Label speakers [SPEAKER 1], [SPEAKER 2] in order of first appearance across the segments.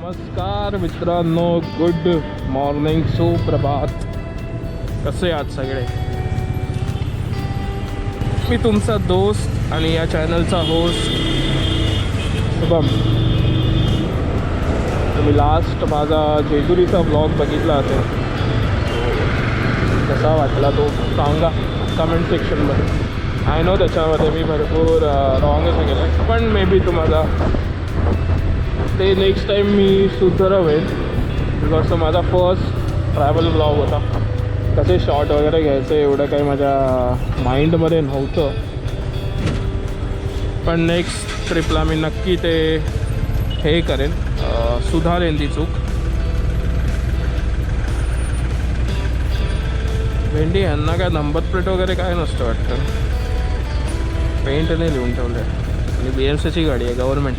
[SPEAKER 1] नमस्कार मित्रांनो, good morning, सुप्रभात. कसे आहात सगळे? मी तुमचा दोस्त आणि या चॅनलचा होस्ट शुभम. तुम्ही लास्ट माझा जेजुरीचा ब्लॉग बघितला असेल, कसा वाटला तो सांगा कमेंट सेक्शनमध्ये. आय नो त्याच्यामध्ये मी भरपूर रॉंग सांगितलं, पण मे बी तुम्हाला ते नेक्स्ट टाईम मी सुधारवेन. बिकॉज तो माझा फर्स्ट ट्रॅव्हल ब्लॉग होता. कसे शॉर्ट वगैरे घ्यायचे एवढं काही माझ्या माइंडमध्ये नव्हतं, पण नेक्स्ट ट्रिपला मी नक्की ते हे करेन, सुधारेन ती चूक. भेंडी यांना काय नंबर प्लेट वगैरे काय नसतं वाटतं, पेंटने लिहून ठेवलं आहे. आणि BMCची गाडी आहे, गव्हर्मेंट.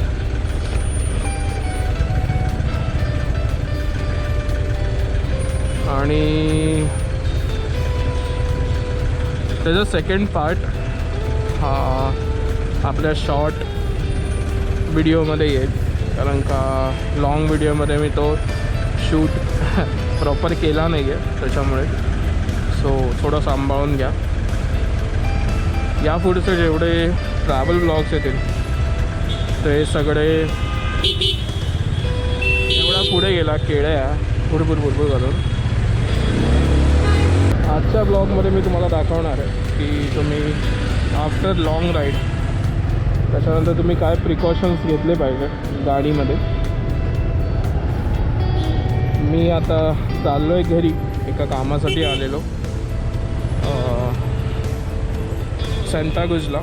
[SPEAKER 1] आणि त्याचा सेकंड पार्ट हा आपल्या शॉर्ट व्हिडिओमध्ये येईल, कारण का लॉंग व्हिडिओमध्ये मी तो शूट प्रॉपर केला नाही आहे, त्याच्यामुळे सो थोडं सांभाळून घ्या. या पुढचे जेवढे ट्रॅव्हल ब्लॉग्स येतील ते सगळे एवढा पुढे गेला केळ्या भुरभुर करून. आजच्या ब्लॉगमध्ये मी तुम्हाला दाखवणार आहे की तुम्ही आफ्टर लॉंग राईड त्याच्यानंतर तुम्ही काय प्रिकॉशन्स घेतले पाहिजे गाडीमध्ये. मी आता चाललो आहे घरी, एका कामासाठी आलेलो सेंटाक्रुजला.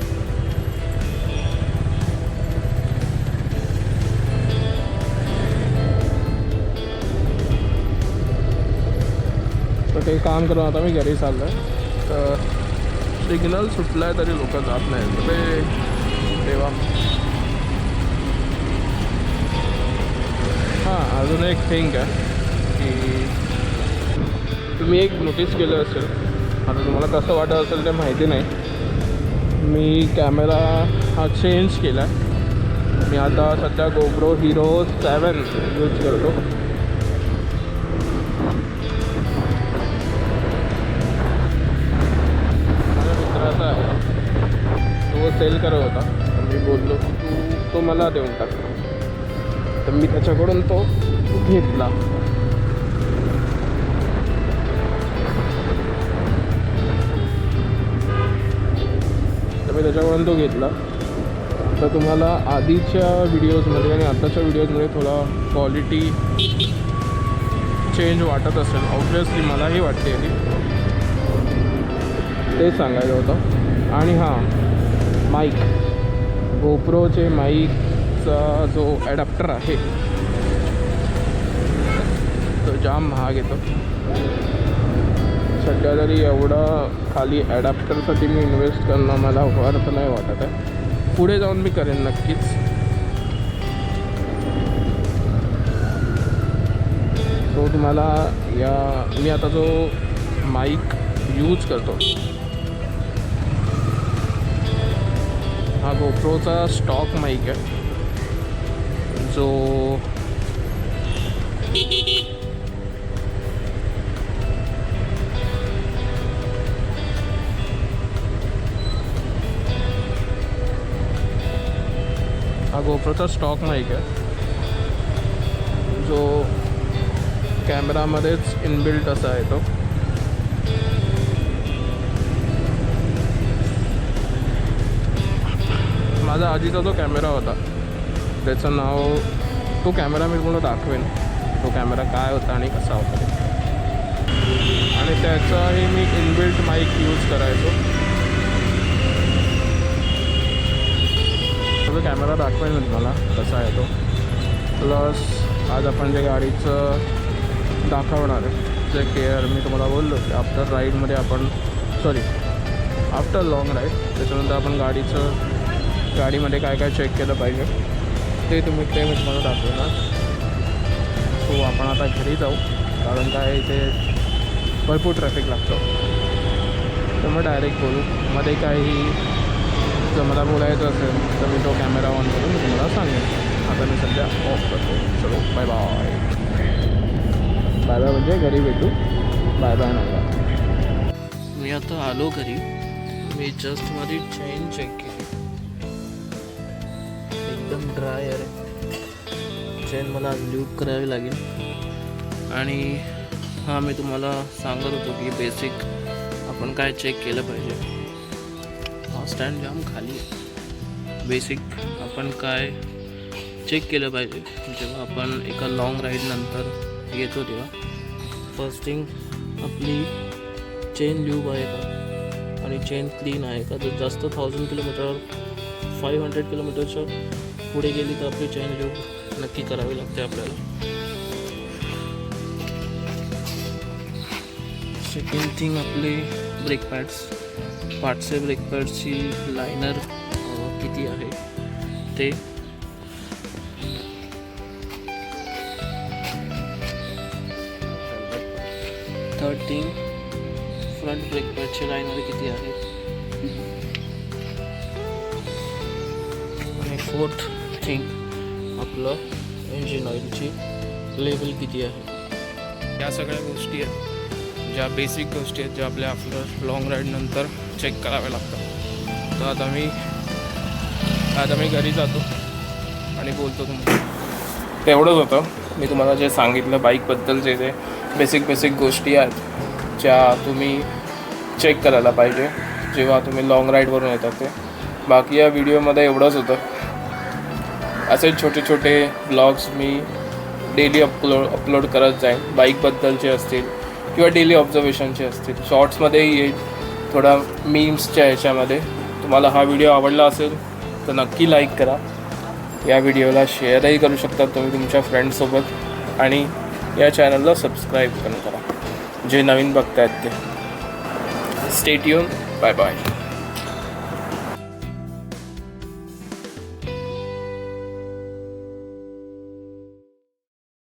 [SPEAKER 1] तर ते काम करून आता मी घरी चाललो आहे. तर सिग्नल सुटला आहे तरी लोक जात नाही. तर ते तेव्हा हां, अजून एक थिंग आहे की तुम्ही एक नोटीस केलं असेल, आता तुम्हाला कसं वाटत असेल ते माहिती नाही, मी कॅमेरा हा चेंज केला आहे. मी आता सध्या GoPro Hero 7 यूज करतो. माझ्या मित्राचा आहे, तो सेल करत होता, तर मी बोललो तो मला देऊन टाक. तर मी त्याच्याकडून तो घेतला. मी त्याच्याकडून तो घेतला. तर तुम्हाला आधीच्या व्हिडिओजमध्ये आणि आताच्या व्हिडिओजमध्ये थोडा क्वालिटी चेंज वाटत असेल. ऑब्वियसली मलाही वाटते ती, ते सांगायचं होतं. आणि हां, माईक, GoProचे माईकचा जो ॲडॅप्टर आहे तो जाम महाग येतो. सध्या तरी एवढा खाली ॲडॅप्टरसाठी मी इन्व्हेस्ट करणं मला वर्थ नाही वाटत आहे. पुढे जाऊन मी करेन नक्कीच. तो तुम्हाला मी आता जो माईक यूज करतो हा GoProचा स्टॉक माईक आहे, जो GoProचा स्टॉक माईक आहे, जो कॅमेरामध्येच इनबिल्ट असा आहे. तो माझा आधीचा जो कॅमेरा होता त्याचं नाव, तो कॅमेरा मी तुम्हाला दाखवेन तो कॅमेरा काय होता आणि कसा होता ते. आणि त्याचाही मी इनबिल्ट माईक यूज करायचो. कॅमेरा दाखवेल मी तुम्हाला कसा आहे तो. प्लस आज आपण जे गाडीचं दाखवणार आहे जे केअर मी तुम्हाला बोललो की आफ्टर राईडमध्ये आपण आफ्टर लॉंग राईड त्याच्यानंतर आपण गाडीमध्ये काय काय चेक केलं पाहिजे ते मी तुम्हाला दाखवणार. सो आपण आता घरी जाऊ, कारण काय इथे भरपूर ट्रॅफिक लागतं. तर मग डायरेक्ट बोलू. मध्ये काही जर मला बोलायचं असेल तर मी तो कॅमेरा ऑन करून तुम्हाला सांगेन. आता मी सध्या ऑफ करतो. चलो बाय बाय. बाय बाय म्हणजे घरी भेटू. बाय बाय नाही. मी आता आलो घरी. मी जस्ट माझी चेन चेक केली. एकदम ड्राय आहे. चेन मला लूप करावी लागेल. आणि हां, मी तुम्हाला सांगत होतो की बेसिक आपण काय चेक केलं पाहिजे. हा स्टँड जाम खाली आहे. बेसिक आपण काय चेक केलं पाहिजे जेव्हा आपण एका लॉंग राईडनंतर येतो तेव्हा. फर्स्ट थिंग, आपली चेन ल्यूब आहे का आणि चेन क्लीन आहे का. जर जास्त 1000 किलोमीटर 500 किलोमीटरच्या पुढे गेली तर आपली चेन ल्यूब नक्की करावी लागते आपल्याला. सेकंड थिंग, आपले ब्रेक पॅड्स. पाठचे ब्रेक पॅड्सची लायनर किती आहे ते. थर्ड थिंग, फ्रंट ब्रेक पॅडची लायनर किती आहे. आणि फोर्थ थिंग, आपलं इंजिन ऑइलची लेवल किती आहे. या सगळ्या गोष्टी आहेत ज्या बेसिक गोष्टी आहेत ज्या आपलं लॉंग राईडनंतर चेक कराव्या लागतात. तर आता मी घरी जातो आणि बोलतो तुम्हाला. तेवढंच होतं. मी तुम्हाला जे सांगितलं बाईकबद्दलचे जे बेसिक गोष्टी आहेत ज्या तुम्ही चेक करायला पाहिजे जेव्हा तुम्ही लॉंग राईडवरून येतात ते. बाकी या व्हिडिओमध्ये एवढंच होतं. असे छोटे ब्लॉग्स मी डेली अपलोड करत जाईन. बाईकबद्दलचे असतील किंवा डेली ऑब्झर्वेशनचे असतील. शॉर्ट्समध्येही येईल, थोडा मीम्सच्या ह्याच्यामध्ये. तुम्हाला हा व्हिडिओ आवडला असेल तर नक्की लाईक करा. या व्हिडिओला शेअरही करू शकता तुम्ही तुमच्या फ्रेंड्ससोबत. आणि या चॅनलला सबस्क्राईब पण करा जे नवीन बघतायत ते. Stay tune. Bye bye.